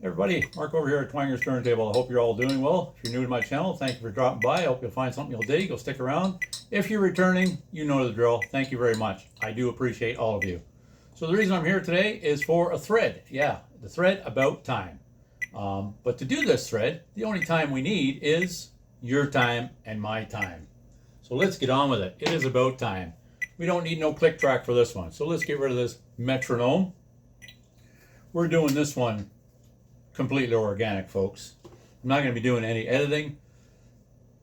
Everybody, Mark over here at Twanger's Turntable. I hope you're all doing well. If you're new to my channel, thank you for dropping by. I hope you'll find something you'll dig. You'll stick around. If you're returning, you know the drill. Thank you very much. I do appreciate all of you. So the reason I'm here today is for a thread. Yeah, the thread about time. But to do this thread, the only time we need is your time and my time. So let's get on with it. It is about time. We don't need no click track for this one. So let's get rid of this metronome. We're doing this one completely organic, folks. I'm not going to be doing any editing.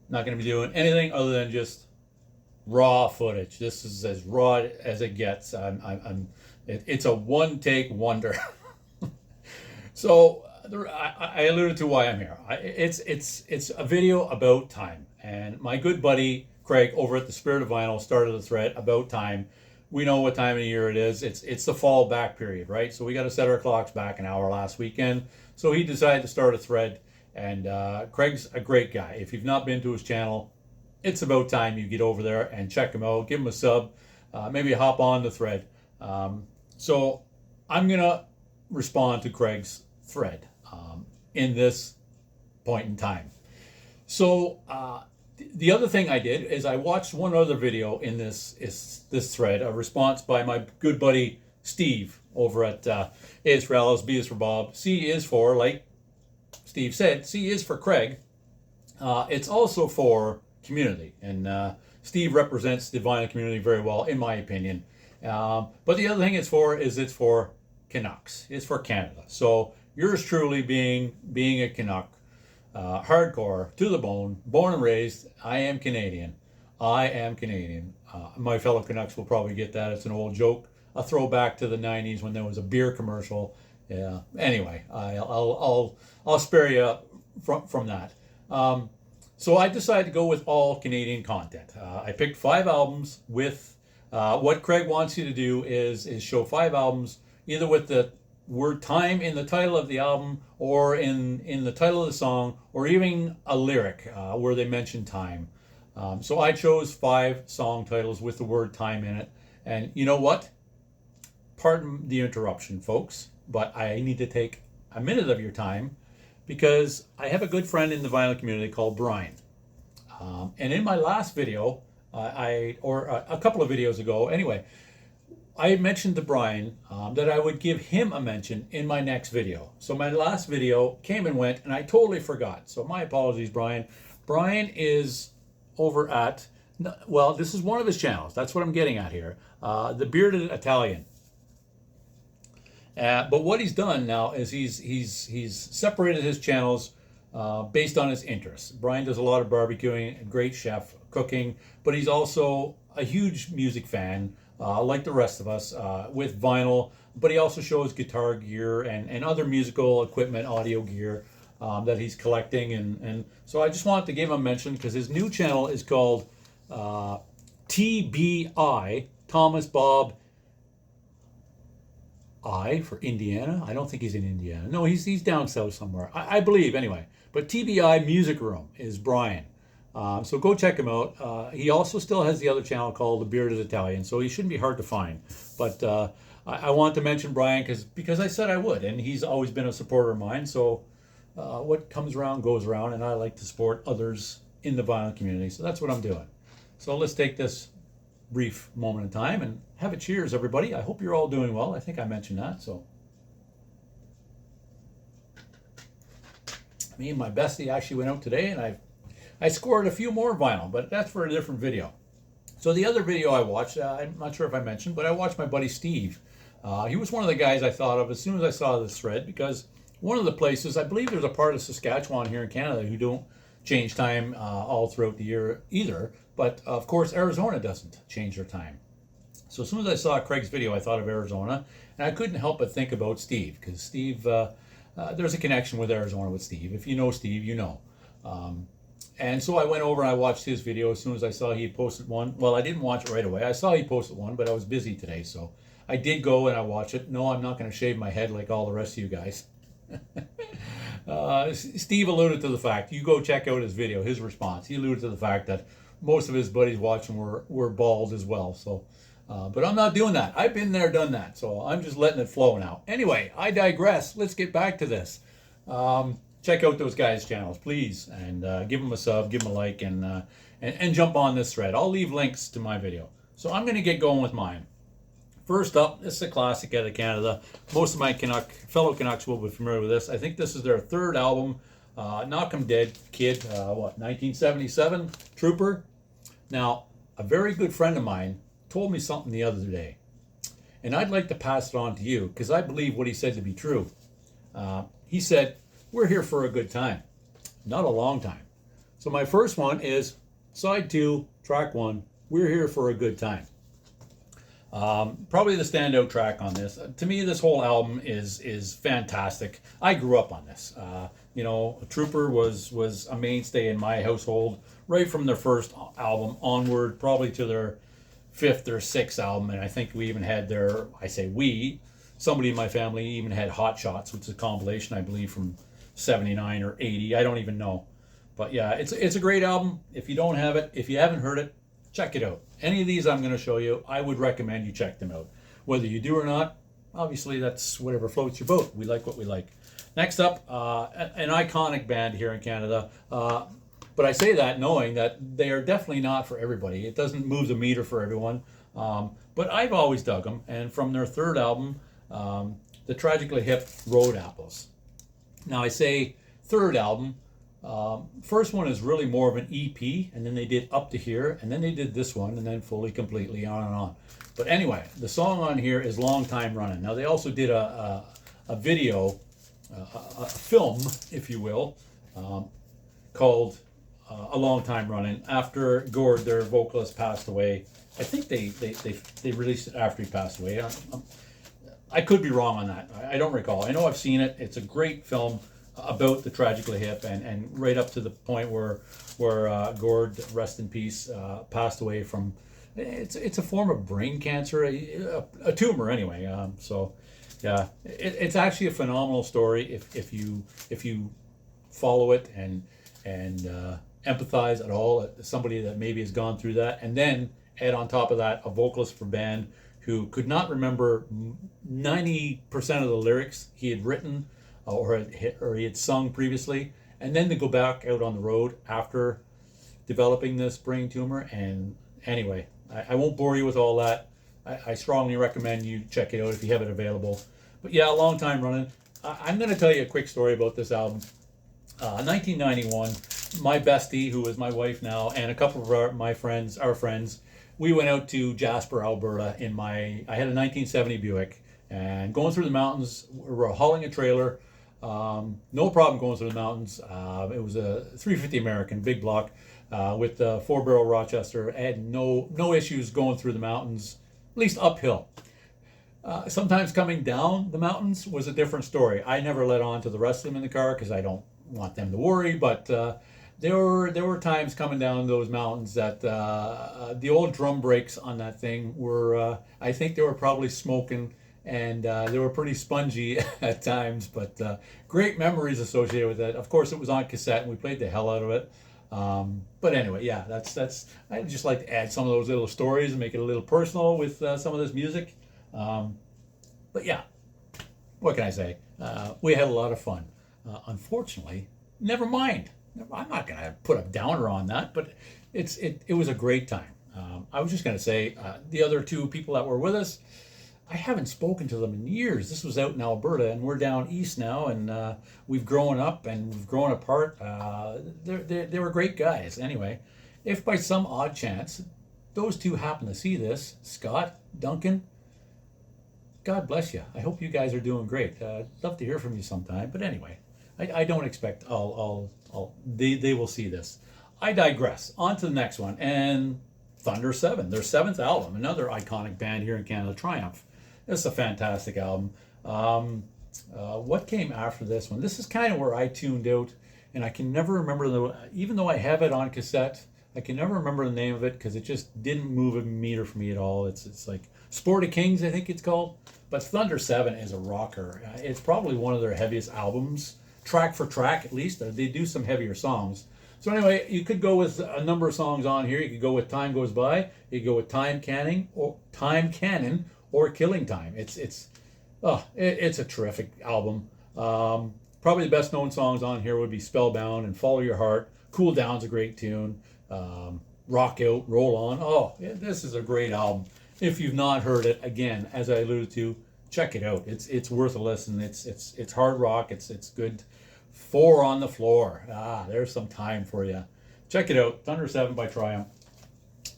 Not going to be doing anything other than just raw footage. This is as raw as it gets. It's a one-take wonder. So I alluded to why I'm here. It's a video about time, and my good buddy Craig over at the Spirit of Vinyl started a thread about time. We know what time of year it is. It's the fall back period, right? So we got to set our clocks back an hour last weekend. So he decided to start a thread, and Craig's a great guy. If you've not been to his channel, it's about time you get over there and check him out. Give him a sub. Maybe hop on the thread. So I'm going to respond to Craig's thread in this point in time. So the other thing I did is I watched one other video in this thread, a response by my good buddy Steve over at A is for Alice, B is for Bob, C is for, like Steve said, C is for Craig. It's also for community, and Steve represents the vinyl community very well, in my opinion. But the other thing it's for Canucks. It's for Canada. So yours truly being a Canuck, hardcore, to the bone, born and raised. I am Canadian. My fellow Canucks will probably get that. It's an old joke, a throwback to the 90s when there was a beer commercial. Yeah. Anyway, I'll spare you from that. So I decided to go with all Canadian content. I picked 5 albums with what Craig wants you to do is show 5 albums either with the word time in the title of the album, or in the title of the song, or even a lyric where they mention time. So I chose 5 song titles with the word time in it. And you know what? Pardon the interruption, folks, but I need to take a minute of your time because I have a good friend in the vinyl community called Brian. And in my last video, a couple of videos ago, anyway, I had mentioned to Brian that I would give him a mention in my next video. So my last video came and went, and I totally forgot. So my apologies, Brian. Brian is over at, well, this is one of his channels. That's what I'm getting at here. The Bearded Italian. But what he's done now is he's separated his channels based on his interests. Brian does a lot of barbecuing, a great chef, cooking, but he's also a huge music fan, like the rest of us, with vinyl, but he also shows guitar gear and other musical equipment, audio gear that he's collecting. And so I just wanted to give him a mention because his new channel is called TBI, Thomas Bob I for Indiana. I don't think he's in Indiana. No, he's down south somewhere, I believe, anyway. But TBI Music Room is Brian. So go check him out. He also still has the other channel called The Bearded Italian, so he shouldn't be hard to find. But I want to mention Brian because I said I would, and he's always been a supporter of mine. So what comes around goes around, and I like to support others in the vinyl community. So that's what I'm doing. So let's take this brief moment in time and have a cheers, everybody. I hope you're all doing well. I think I mentioned that. So me and my bestie actually went out today, and I scored a few more vinyl, but that's for a different video. So the other video I watched, I'm not sure if I mentioned, but I watched my buddy Steve. He was one of the guys I thought of as soon as I saw this thread, because one of the places, I believe there's a part of Saskatchewan here in Canada who don't change time all throughout the year either, but of course Arizona doesn't change their time. So as soon as I saw Craig's video, I thought of Arizona, and I couldn't help but think about Steve, because Steve, there's a connection with Arizona with Steve. If you know Steve, you know. And so I went over and I watched his video as soon as I saw he posted one. Well, I didn't watch it right away. I saw he posted one, but I was busy today, so I did go and I watched it. No, I'm not going to shave my head like all the rest of you guys. Steve alluded to the fact, you go check out his video, his response. He alluded to the fact that most of his buddies watching were bald as well. So, but I'm not doing that. I've been there, done that. So I'm just letting it flow now. Anyway, I digress. Let's get back to this. check out those guys' channels, please, and give them a sub, give them a like, and jump on this thread. I'll leave links to my video. So I'm going to get going with mine. First up, this is a classic out of Canada. Most of my fellow Canucks will be familiar with this. I think this is their third album. Knock 'em Dead Kid, 1977, Trooper. Now, a very good friend of mine told me something the other day, and I'd like to pass it on to you because I believe what he said to be true. He said, we're here for a good time, not a long time. So my first one is side 2, track 1, We're Here for a Good Time. Probably the standout track on this. To me, this whole album is fantastic. I grew up on this. Trooper was a mainstay in my household right from their first album onward, probably to their 5th or 6th album. And I think we even had somebody in my family even had Hot Shots, which is a compilation, I believe, from 79 or 80. I don't even know. But yeah, it's a great album. If you don't have it, if you haven't heard it, check it out. Any of these I'm going to show you, I would recommend you check them out. Whether you do or not, obviously that's whatever floats your boat. We like what we like. Next up, an iconic band here in Canada. But I say that knowing that they are definitely not for everybody. It doesn't move the meter for everyone. But I've always dug them. And from their third album, the Tragically Hip Road Apples. Now I say third album. First one is really more of an EP, and then they did Up to Here, and then they did this one, and then Fully Completely, on and on. But anyway, the song on here is Long Time Running. Now they also did a video, a film, if you will, called A Long Time Running, after Gord, their vocalist, passed away. I think they released it after he passed away. I could be wrong on that. I don't recall. I know I've seen it. It's a great film about the Tragically Hip, and right up to the point where Gord, rest in peace, passed away from, it's a form of brain cancer, a tumor anyway. So yeah, it's actually a phenomenal story if you follow it and empathize at all, somebody that maybe has gone through that, and then add on top of that a vocalist for band who could not remember 90% of the lyrics he had written or he had sung previously, and then to go back out on the road after developing this brain tumor. And anyway, I won't bore you with all that. I strongly recommend you check it out if you have it available. But yeah, a long time running. I'm going to tell you a quick story about this album. 1991, my bestie, who is my wife now, and a couple of our friends, we went out to Jasper, Alberta I had a 1970 Buick, and going through the mountains, we were hauling a trailer. No problem going through the mountains. It was a 350 American, big block, with the 4-barrel Rochester. I had no issues going through the mountains, at least uphill. Sometimes coming down the mountains was a different story. I never let on to the rest of them in the car because I don't want them to worry, but there were times coming down those mountains that the old drum brakes on that thing were, I think they were probably smoking, and they were pretty spongy at times, but great memories associated with it. Of course, it was on cassette, and we played the hell out of it. But anyway, yeah, that's. I'd just like to add some of those little stories and make it a little personal with some of this music. But yeah, what can I say? We had a lot of fun. Unfortunately, never mind. I'm not going to put a downer on that, but it was a great time. I was just going to say, the other two people that were with us, I haven't spoken to them in years. This was out in Alberta, and we're down east now, and we've grown up and we've grown apart. They were great guys. Anyway, if by some odd chance those two happen to see this, Scott, Duncan, God bless you. I hope you guys are doing great. I'd love to hear from you sometime. But anyway, I don't expect they will see this. I digress. On to the next one. And Thunder 7, their 7th album, another iconic band here in Canada, Triumph. This is a fantastic album. What came after this one? This is kind of where I tuned out, and I can never remember even though I have it on cassette, I can never remember the name of it because it just didn't move a meter for me at all. It's like Sport of Kings, I think it's called. But Thunder 7 is a rocker. It's probably one of their heaviest albums, track for track at least. They do some heavier songs. So anyway, you could go with a number of songs on here. You could go with Time Goes By. You could go with Time Cannon or Killing Time. It's a terrific album. Probably the best known songs on here would be Spellbound and Follow Your Heart. Cool Down's a great tune. Rock Out, Roll On. Oh, yeah, this is a great album. If you've not heard it, again, as I alluded to, check it out. It's worth a listen. It's hard rock. It's good. Four on the Floor. There's some time for you. Check it out. Thunder 7 by Triumph.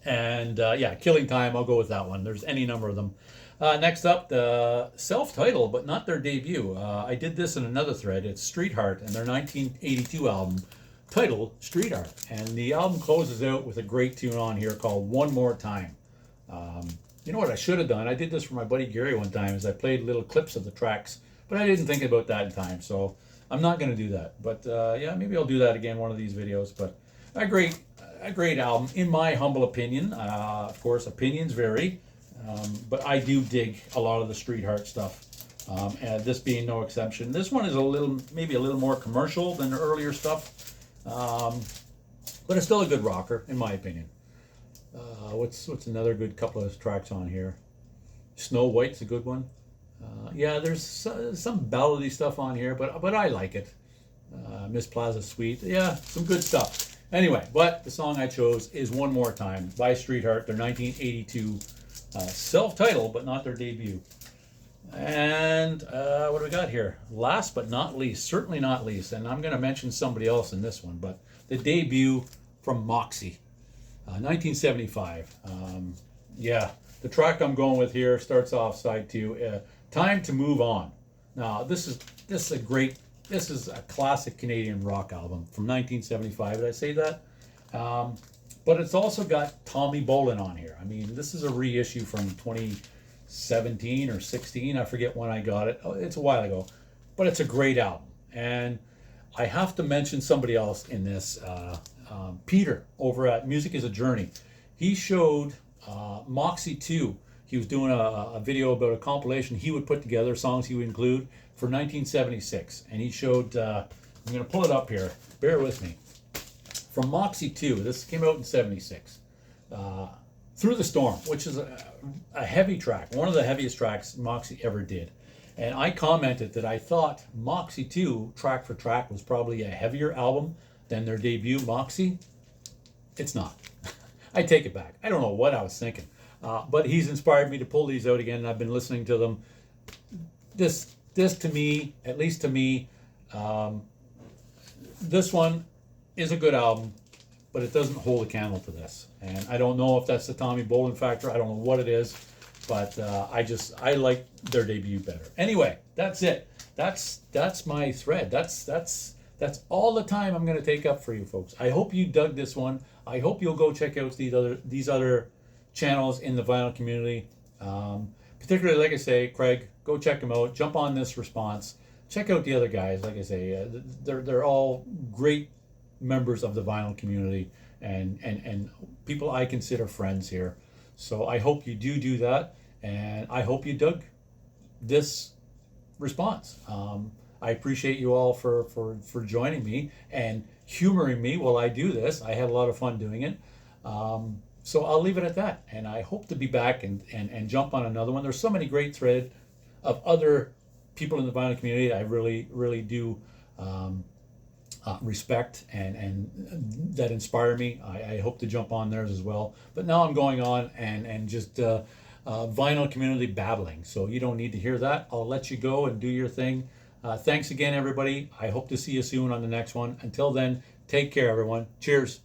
And yeah, Killing Time, I'll go with that one. There's any number of them. Next up, the self-titled, but not their debut. I did this in another thread. It's Street Heart and their 1982 album titled Street Heart. And the album closes out with a great tune on here called One More Time. You know what I should have done? I did this for my buddy Gary one time, is I played little clips of the tracks, but I didn't think about that in time, so I'm not going to do that. But yeah, maybe I'll do that again one of these videos. But a great album, in my humble opinion. Of course, opinions vary, but I do dig a lot of the Street Heart stuff, and this being no exception. This one is maybe a little more commercial than the earlier stuff, but it's still a good rocker, in my opinion. What's another good couple of tracks on here? Snow White's a good one. Yeah, there's some ballady stuff on here, but I like it. Miss Plaza Suite, yeah, some good stuff. Anyway, but the song I chose is One More Time by Street Heart, their 1982 self-titled, but not their debut. And what do we got here? Last but not least, certainly not least, and I'm going to mention somebody else in this one, but the debut from Moxie. 1975. Yeah, the track I'm going with here starts off side 2. Time to Move On. Now, this is a classic Canadian rock album from 1975. Did I say that? But it's also got Tommy Bolin on here. I mean, this is a reissue from 2017 or 16. I forget when I got it. It's a while ago, but it's a great album. And I have to mention somebody else in this. Peter over at Music is a Journey. He showed Moxie 2. He was doing a video about a compilation he would put together, songs he would include for 1976. And he showed, I'm going to pull it up here, bear with me. From Moxie 2, this came out in 76. Through the Storm, which is a heavy track, one of the heaviest tracks Moxie ever did. And I commented that I thought Moxie 2, track for track, was probably a heavier album than their debut, Moxie. It's not. I take it back. I don't know what I was thinking. But he's inspired me to pull these out again, and I've been listening to them. This to me, at least to me, this one is a good album, but it doesn't hold a candle to this. And I don't know if that's the Tommy Bolin factor. I don't know what it is, but I like their debut better. Anyway, that's it. That's my thread. That's all the time I'm going to take up for you folks. I hope you dug this one. I hope you'll go check out these other channels in the vinyl community. Particularly, like I say, Craig, go check them out. Jump on this response. Check out the other guys. Like I say, they're all great members of the vinyl community and people I consider friends here. So I hope you do that, and I hope you dug this response. I appreciate you all for joining me and humoring me while I do this. I had a lot of fun doing it. So I'll leave it at that. And I hope to be back and jump on another one. There's so many great threads of other people in the vinyl community I really, really do respect and that inspire me. I hope to jump on theirs as well. But now I'm going on and just vinyl community babbling. So you don't need to hear that. I'll let you go and do your thing. Thanks again, everybody. I hope to see you soon on the next one. Until then, take care, everyone. Cheers.